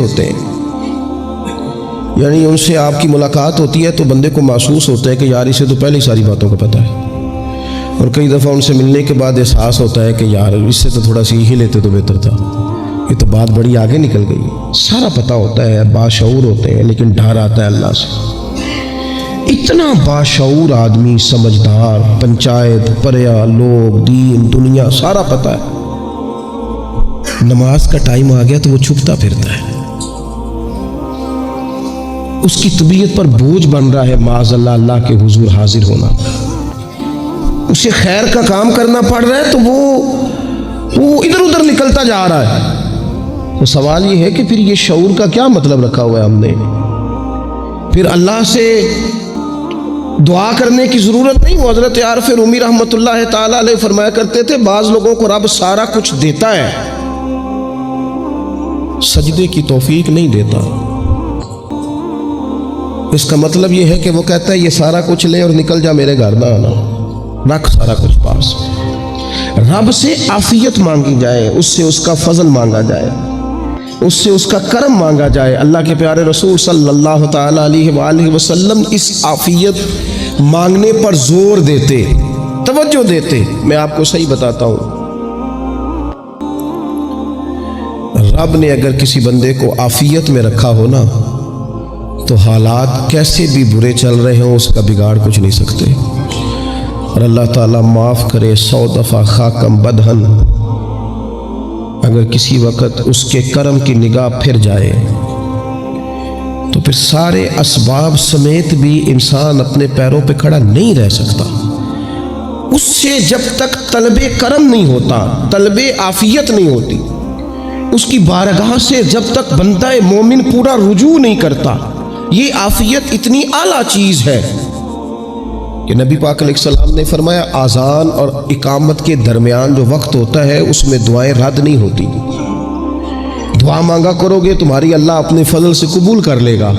ہوتے ہیں، یعنی ان سے آپ کی ملاقات ہوتی ہے تو بندے کو محسوس ہوتا ہے کہ یار اسے تو پہلے ہی ساری باتوں کا پتہ ہے، اور کئی دفعہ ان سے ملنے کے بعد احساس ہوتا ہے کہ یار اس سے تو تھوڑا سیکھ ہی لیتے تو بہتر تھا، یہ تو بات بڑی آگے نکل گئی۔ سارا پتہ ہوتا ہے، باشعور ہوتے ہیں، لیکن ڈر آتا ہے اللہ سے۔ اتنا باشعور آدمی، سمجھدار، پنچایت، پریا، لوگ، دین، دنیا سارا پتہ ہے، نماز کا ٹائم آ گیا تو وہ چھپتا پھرتا ہے، اس کی طبیعت پر بوجھ بن رہا ہے معاذ اللہ اللہ کے حضور حاضر ہونا، اسے خیر کا کام کرنا پڑ رہا ہے تو وہ ادھر ادھر نکلتا جا رہا ہے۔ تو سوال یہ ہے کہ پھر یہ شعور کا کیا مطلب رکھا ہوا ہے ہم نے؟ پھر اللہ سے دعا کرنے کی ضرورت نہیں۔ وہ حضرت عارف رومی رحمۃ اللہ تعالی علیہ فرمایا کرتے تھے بعض لوگوں کو رب سارا کچھ دیتا ہے، سجدے کی توفیق نہیں دیتا۔ اس کا مطلب یہ ہے کہ وہ کہتا ہے یہ سارا کچھ لے اور نکل جا، میرے گھر نہ آنا، رکھ سارا کچھ پاس۔ رب سے عافیت مانگی جائے، اس سے اس کا فضل مانگا جائے، اس سے اس کا کرم مانگا جائے۔ اللہ کے پیارے رسول صلی اللہ تعالی علیہ وآلہ وسلم اس عافیت مانگنے پر زور دیتے، توجہ دیتے۔ میں آپ کو صحیح بتاتا ہوں، رب نے اگر کسی بندے کو عافیت میں رکھا ہو نا تو حالات کیسے بھی برے چل رہے ہوں اس کا بگاڑ کچھ نہیں سکتے۔ اور اللہ تعالیٰ معاف کرے 100 دفعہ خاکم بدہن، اگر کسی وقت اس کے کرم کی نگاہ پھر جائے تو پھر سارے اسباب سمیت بھی انسان اپنے پیروں پہ کھڑا نہیں رہ سکتا۔ اس سے جب تک طلب کرم نہیں ہوتا، طلب عافیت نہیں ہوتی، اس کی بارگاہ سے جب تک بندہ مومن پورا رجوع نہیں کرتا، یہ عافیت اتنی اعلیٰ چیز ہے کہ نبی پاک علیہ السلام نے فرمایا اذان اور اقامت کے درمیان جو وقت ہوتا ہے اس میں دعائیں رد نہیں ہوتی۔ دعا مانگا کرو گے تمہاری اللہ اپنے فضل سے قبول کر لے گا۔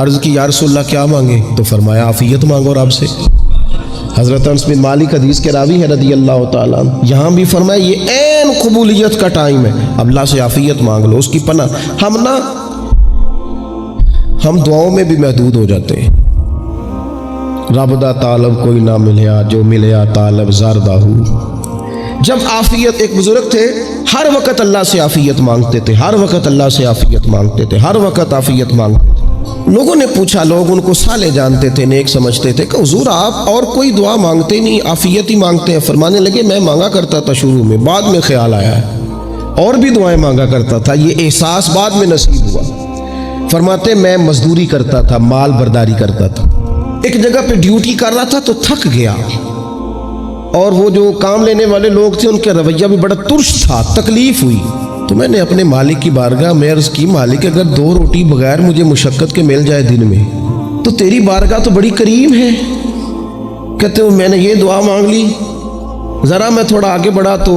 عرض کی یا رسول اللہ کیا مانگے؟ تو فرمایا عافیت مانگو رب سے۔ حضرت انس بن مالک حدیث کے راوی ہے رضی اللہ تعالیٰ عنہ، یہاں بھی فرمایا یہ عین قبولیت کا ٹائم ہے، اب اللہ سے عافیت مانگ لو، اس کی پناہ۔ ہم دعاؤں میں بھی محدود ہو جاتے ہیں۔ رب دا طالب کوئی نہ ملیا، جو ملیا طالب زردہ ہو۔ جب عافیت، ایک بزرگ تھے ہر وقت اللہ سے عافیت مانگتے تھے، ہر وقت اللہ سے عافیت مانگتے تھے، ہر وقت عافیت مانگتے تھے۔ لوگوں نے پوچھا، لوگ ان کو صالح جانتے تھے، نیک سمجھتے تھے کہ حضور آپ اور کوئی دعا مانگتے نہیں، عافیت ہی مانگتے ہیں۔ فرمانے لگے میں مانگا کرتا تھا شروع میں، بعد میں خیال آیا ہے اور بھی دعائیں مانگا کرتا تھا، یہ احساس بعد میں نصیب ہوا۔ فرماتے میں مزدوری کرتا تھا، مال برداری کرتا تھا، ایک جگہ پہ ڈیوٹی کر رہا تھا تو تھک گیا، اور وہ جو کام لینے والے لوگ تھے ان کا رویہ بھی بڑا ترش تھا، تکلیف ہوئی۔ تو میں نے اپنے مالک کی بارگاہ میں عرض کی مالک اگر 2 روٹی بغیر مجھے مشقت کے مل جائے دن میں تو تیری بارگاہ تو بڑی قریب ہے۔ کہتے ہو میں نے یہ دعا مانگ لی، ذرا میں تھوڑا آگے بڑھا تو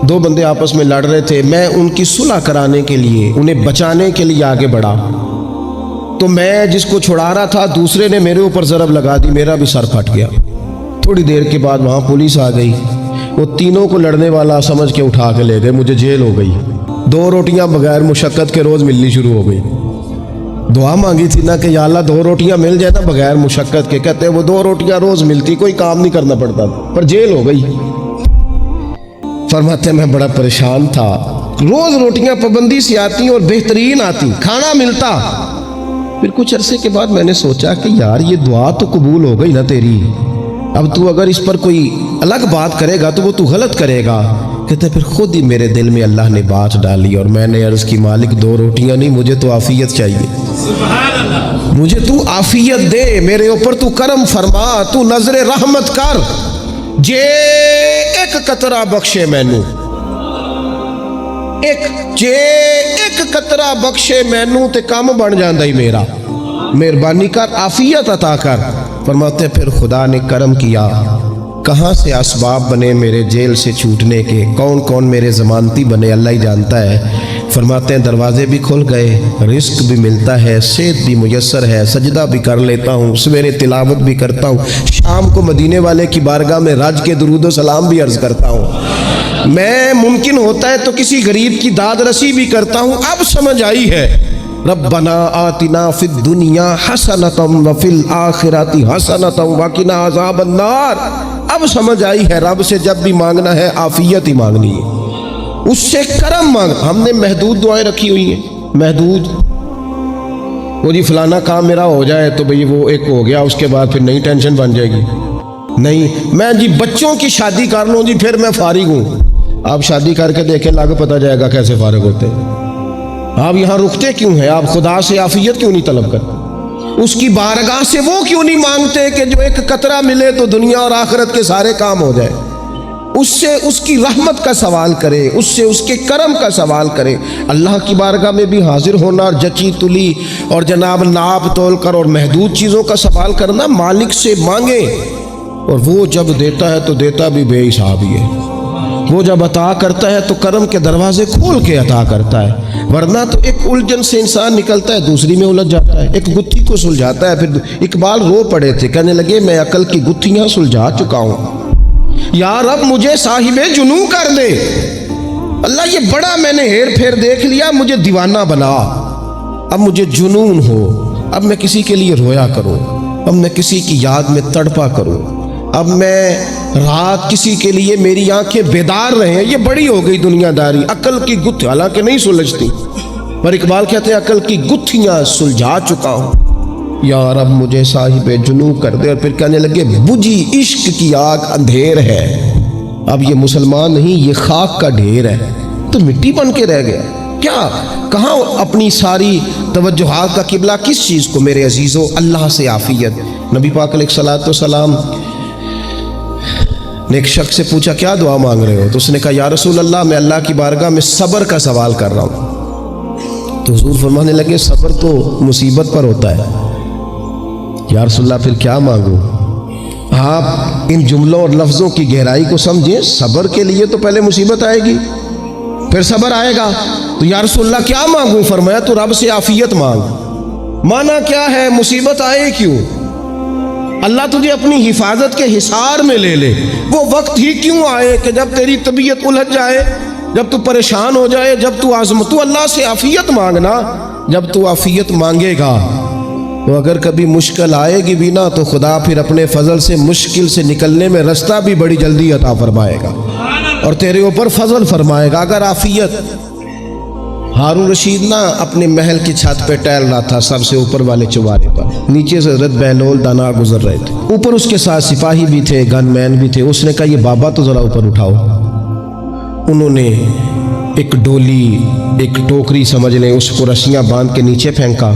2 بندے آپس میں لڑ رہے تھے، میں ان کی صلح کرانے کے لیے، انہیں بچانے کے لیے آگے بڑھا تو میں جس کو چھڑا رہا تھا دوسرے نے میرے اوپر ضرب لگا دی، میرا بھی سر پھٹ گیا۔ تھوڑی دیر کے بعد وہاں پولیس آ گئی، وہ تینوں کو لڑنے والا سمجھ کے اٹھا کے لے گئے، مجھے جیل ہو گئی۔ 2 روٹیاں بغیر مشقت کے روز ملنی شروع ہو گئی۔ دعا مانگی تھی نا کہ یا اللہ 2 روٹیاں مل جائے نا بغیر مشقت کے، کہتے وہ 2 روٹیاں روز ملتی، کوئی کام نہیں کرنا پڑتا، پر جیل ہو گئی۔ فرماتے میں بڑا پریشان تھا، روز روٹیاں پابندی سے آتی اور بہترین آتی، کھانا ملتا۔ پھر کچھ عرصے کے بعد میں نے سوچا کہ یار یہ دعا تو قبول ہو گئی نا تیری، اب تو اگر اس پر کوئی الگ بات کرے گا تو وہ تو غلط کرے گا۔ کہتے پھر خود ہی میرے دل میں اللہ نے بات ڈالی اور میں نے عرض کی مالک 2 روٹیاں نہیں، مجھے تو عافیت چاہیے، مجھے تو عافیت دے، میرے اوپر تو کرم فرما، تو نظر رحمت کر، جے ایک قطرہ بخشے مینوں، ایک قطرہ بخشے مینوں تے کام بن جاندا ہی میرا، مہربانی کر عافیت عطا کر۔ فرماتے پھر خدا نے کرم کیا، کہاں سے اسباب بنے میرے جیل سے چھوٹنے کے، کون کون میرے ضمانتی بنے اللہ ہی جانتا ہے۔ فرماتے ہیں دروازے بھی کھل گئے، رزق بھی ملتا ہے، صحت بھی میسر ہے، سجدہ بھی کر لیتا ہوں، سویرے تلاوت بھی کرتا ہوں، شام کو مدینے والے کی بارگاہ میں رج کے درود و سلام بھی عرض کرتا ہوں، میں ممکن ہوتا ہے تو کسی غریب کی داد رسی بھی کرتا ہوں۔ اب سمجھ آئی ہے ربنا آتنا فی الدنیا حسنۃ وفی الآخرۃ حسنۃ وقنا عذاب النار۔ اب سمجھ آئی ہے رب سے جب بھی مانگنا ہے عافیت ہی مانگنی ہے، اس سے کرم مانگ۔ ہم نے محدود دعائیں رکھی ہوئی ہیں، محدود، وہ جی فلانا کام میرا ہو جائے تو بھئی وہ ایک ہو گیا، اس کے بعد پھر نئی ٹینشن بن جائے گی۔ نہیں، میں جی بچوں کی شادی کر لوں جی پھر میں فارغ ہوں۔ آپ شادی کر کے دیکھیں، لاگ پتہ جائے گا کیسے فارغ ہوتے ہیں۔ آپ یہاں رکتے کیوں ہیں؟ آپ خدا سے عافیت کیوں نہیں طلب کرتے؟ اس کی بارگاہ سے وہ کیوں نہیں مانگتے کہ جو ایک قطرہ ملے تو دنیا اور آخرت کے سارے کام ہو جائے؟ اس سے اس کی رحمت کا سوال کرے، اس سے اس کے کرم کا سوال کرے۔ اللہ کی بارگاہ میں بھی حاضر ہونا اور جچی تلی اور جناب ناپ تول کر اور محدود چیزوں کا سوال کرنا، مالک سے مانگے، اور وہ جب دیتا ہے تو دیتا بھی بے حساب ہی ہے۔ وہ جب عطا کرتا ہے تو کرم کے دروازے کھول کے عطا کرتا ہے، ورنہ تو ایک الجھن سے انسان نکلتا ہے دوسری میں الجھ جاتا ہے، ایک گتھی کو سلجھاتا ہے۔ پھر اقبال رو پڑے تھے، کہنے لگے میں عقل کی گتھیاں سلجھا چکا ہوں، یا رب مجھے صاحب جنوں کر دے۔ اللہ یہ بڑا میں نے ہیر پھیر دیکھ لیا، مجھے دیوانہ بنا، اب مجھے جنون ہو، اب میں کسی کے لیے رویا کروں، اب میں کسی کی یاد میں تڑپا کروں، اب میں رات کسی کے لیے میری آنکھیں بیدار رہیں۔ یہ بڑی ہو گئی دنیا داری، عقل کی گتھی حالانکہ نہیں سلجھتی، پر اقبال کہتے ہیں عقل کی گتھیاں سلجھا چکا ہوں، یا رب مجھے صاحب جنوں کر دے۔ اور پھر کہنے لگے بجھی عشق کی آگ اندھیر ہے، اب یہ مسلمان نہیں، یہ خاک کا ڈھیر ہے، تو مٹی بن کے رہ گیا۔ کیا کہاں اپنی ساری توجہات کا قبلہ کس چیز کو؟ میرے عزیزو، اللہ سے عافیت۔ نبی پاک علیہ الصلوۃ والسلام نے ایک شخص سے پوچھا کیا دعا مانگ رہے ہو؟ تو اس نے کہا یا رسول اللہ میں اللہ کی بارگاہ میں صبر کا سوال کر رہا ہوں۔ تو حضور فرمانے لگے صبر تو مصیبت پر ہوتا ہے۔ یا رسول اللہ پھر کیا مانگوں؟ آپ ان جملوں اور لفظوں کی گہرائی کو سمجھیں، صبر کے لیے تو پہلے مصیبت آئے گی پھر صبر آئے گا۔ تو یا رسول اللہ کیا مانگوں؟ فرمایا تو رب سے عافیت مانگ۔ مانا کیا ہے؟ مصیبت آئے کیوں؟ اللہ تجھے اپنی حفاظت کے حصار میں لے لے، وہ وقت ہی کیوں آئے کہ جب تیری طبیعت الجھ جائے، جب تو پریشان ہو جائے، جب تو تو اللہ سے عافیت مانگنا۔ جب تو عافیت مانگے گا تو اگر کبھی مشکل آئے گی بھی نا، تو خدا پھر اپنے فضل سے مشکل سے نکلنے میں رستہ بھی بڑی جلدی عطا فرمائے گا اور تیرے اوپر فضل فرمائے گا اگر عافیت۔ ہارون رشید نا اپنے محل کی چھت پہ ٹہل رہا تھا، سب سے اوپر والے چوبارے پر، نیچے سے حضرت بہلول دانا گزر رہے تھے، اوپر اس کے ساتھ سپاہی بھی تھے، گن مین بھی تھے۔ اس نے کہا یہ بابا تو ذرا اوپر اٹھاؤ۔ انہوں نے ایک ڈولی، ایک ٹوکری سمجھ لیں، اس کو رسیاں باندھ کے نیچے پھینکا۔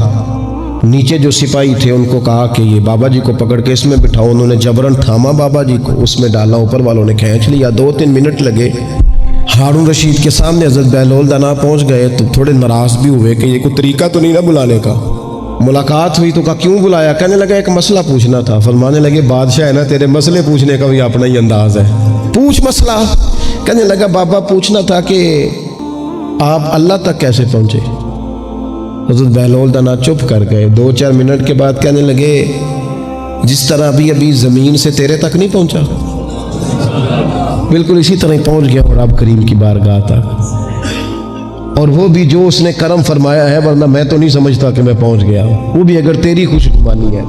نیچے جو سپاہی تھے ان کو کہا کہ یہ بابا جی کو پکڑ کے اس میں بٹھاؤ۔ انہوں نے جبرن تھاما بابا جی کو، اس میں ڈالا، اوپر والوں نے کھینچ لیا۔ 2-3 منٹ لگے۔ ہارون رشید کے سامنے حضرت بہلول دانا پہنچ گئے تو تھوڑے ناراض بھی ہوئے کہ یہ کوئی طریقہ تو نہیں نا بلانے کا۔ ملاقات ہوئی تو کہا کیوں بلایا؟ کہنے لگا ایک مسئلہ پوچھنا تھا۔ فرمانے لگے بادشاہ ہے نا، تیرے مسئلے پوچھنے کا بھی اپنا ہی انداز ہے، پوچھ مسئلہ۔ کہنے لگا بابا پوچھنا تھا کہ آپ اللہ تک کیسے پہنچے؟ حضرت بہلول دانا چپ کر گئے۔ 2-4 منٹ کے بعد کہنے لگے جس طرح ابھی زمین سے تیرے تک نہیں پہنچا، بالکل اسی طرح پہنچ گیا اور آپ کریم کی بارگاہ تک، اور وہ بھی جو اس نے کرم فرمایا ہے، ورنہ میں تو نہیں سمجھتا کہ میں پہنچ گیا، وہ بھی اگر تیری خوشگوانی ہے۔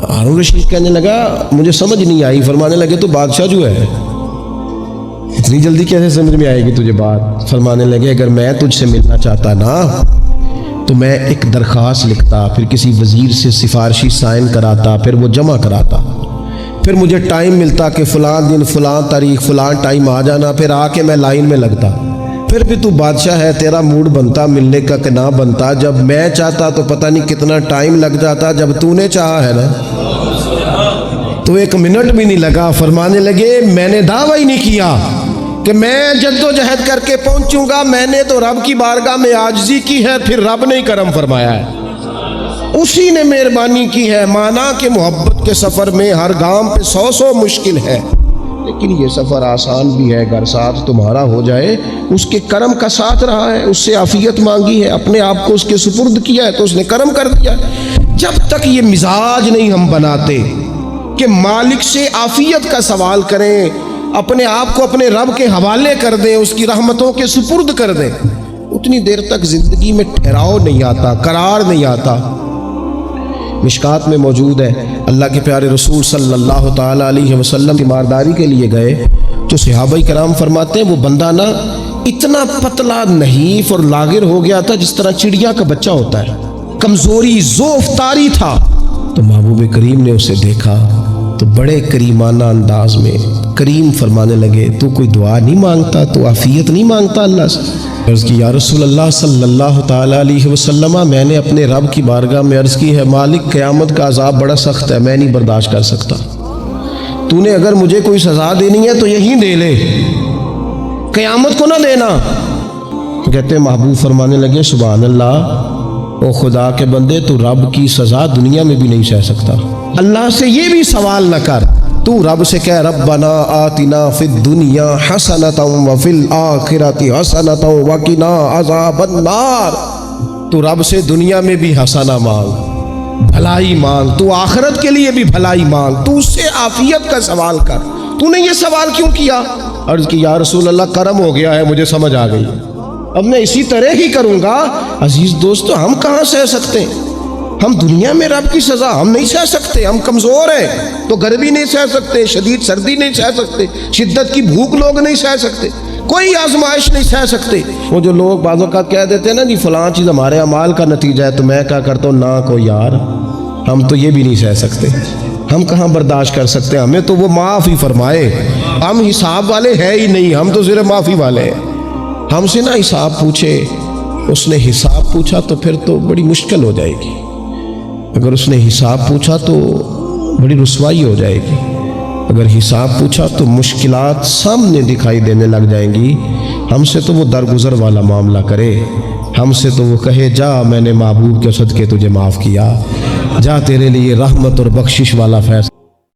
ہارون رشید کہنے لگا مجھے سمجھ نہیں آئی۔ فرمانے لگے تو بادشاہ جو ہے اتنی جلدی کیسے سمجھ میں آئے گی تجھے بات؟ فرمانے لگے اگر میں تجھ سے ملنا چاہتا نا تو میں ایک درخواست لکھتا، پھر کسی وزیر سے سفارشی سائن کراتا، پھر وہ جمع کراتا، پھر مجھے ٹائم ملتا کہ فلاں دن فلاں تاریخ فلاں ٹائم آ جانا، پھر آ کے میں لائن میں لگتا، پھر بھی تو بادشاہ ہے، تیرا موڈ بنتا ملنے کا کہ نہ بنتا۔ جب میں چاہتا تو پتہ نہیں کتنا ٹائم لگ جاتا، جب تو نے چاہا ہے نا تو 1 منٹ بھی نہیں لگا۔ فرمانے لگے میں نے دعویٰ ہی نہیں کیا کہ میں جدوجہد کر کے پہنچوں گا، میں نے تو رب کی بارگاہ میں عاجزی کی ہے، پھر رب نے ہی کرم فرمایا ہے، اسی نے مہربانی کی ہے۔ مانا کہ محبت کے سفر میں ہر گام پہ 100 مشکل ہے، لیکن یہ سفر آسان بھی ہے اگر ساتھ تمہارا ہو جائے۔ اس کے کرم کا ساتھ رہا ہے، اس سے عافیت مانگی ہے، اپنے آپ کو اس کے سپرد کیا ہے تو اس نے کرم کر دیا۔ جب تک یہ مزاج نہیں ہم بناتے کہ مالک سے عافیت کا سوال کریں، اپنے آپ کو اپنے رب کے حوالے کر دیں، اس کی رحمتوں کے سپرد کر دیں، اتنی دیر تک زندگی میں ٹھہراؤ نہیں آتا، قرار نہیں آتا۔ مشکات میں موجود ہے، اللہ کے پیارے رسول صلی اللہ تعالیٰ علیہ وسلم تیمارداری کے لیے گئے تو صحابہ کرام فرماتے ہیں وہ بندہ نا اتنا پتلا نحیف اور لاغر ہو گیا تھا جس طرح چڑیا کا بچہ ہوتا ہے، کمزوری ضعف طاری تھا۔ تو محبوب کریم نے اسے دیکھا تو بڑے کریمانہ انداز میں کریم فرمانے لگے، تو کوئی دعا نہیں مانگتا، تو عافیت نہیں مانگتا اللہ سے؟ عرض کی یا رسول اللہ صلی اللہ تعالیٰ علیہ وسلم، میں نے اپنے رب کی بارگاہ میں عرض کی ہے مالک قیامت کا عذاب بڑا سخت ہے، میں نہیں برداشت کر سکتا، تو نے اگر مجھے کوئی سزا دینی ہے تو یہی دے لے، قیامت کو نہ دینا۔ کہتے محبوب فرمانے لگے سبحان اللہ، او خدا کے بندے تو رب کی سزا دنیا میں بھی نہیں سہ سکتا، اللہ سے یہ بھی سوال نہ کر، تو رب سے کہہ ربنا آتنا فی الدنیا حسنۃ وفی الآخرۃ حسنۃ وقنا عذاب النار۔ تو رب سے دنیا میں بھی حسنہ مانگ، بھلائی مانگ، تو آخرت کے لیے بھی بھلائی مانگ، تو اس سے عافیت کا سوال کر۔ تو نے یہ سوال کیوں کیا؟ عرض کی یا رسول اللہ کرم ہو گیا ہے، مجھے سمجھ آ گئی، اب میں اسی طرح ہی کروں گا۔ عزیز دوستو، ہم کہاں سہ سکتے ہیں؟ ہم دنیا میں رب کی سزا ہم نہیں سہ سکتے، ہم کمزور ہیں، تو گرمی نہیں سہ سکتے، شدید سردی نہیں سہ سکتے، شدت کی بھوک لوگ نہیں سہ سکتے، کوئی آزمائش نہیں سہ سکتے۔ وہ جو لوگ بعض اوقات کہہ دیتے ہیں نا جی فلاں چیز ہمارے اعمال کا نتیجہ ہے، تو میں کیا کرتا ہوں، نہ کو یار، ہم تو یہ بھی نہیں سہ سکتے، ہم کہاں برداشت کر سکتے ہیں، ہمیں تو وہ معاف ہی فرمائے، ہم حساب والے ہیں ہی نہیں، ہم تو صرف معافی والے ہیں۔ ہم سے نہ حساب پوچھے، اس نے حساب پوچھا تو پھر تو بڑی مشکل ہو جائے گی، اگر اس نے حساب پوچھا تو بڑی رسوائی ہو جائے گی، اگر حساب پوچھا تو مشکلات سامنے دکھائی دینے لگ جائیں گی۔ ہم سے تو وہ درگزر والا معاملہ کرے، ہم سے تو وہ کہے جا میں نے محبوب کے صدقے تجھے معاف کیا، جا تیرے لیے رحمت اور بخشش والا فیصلہ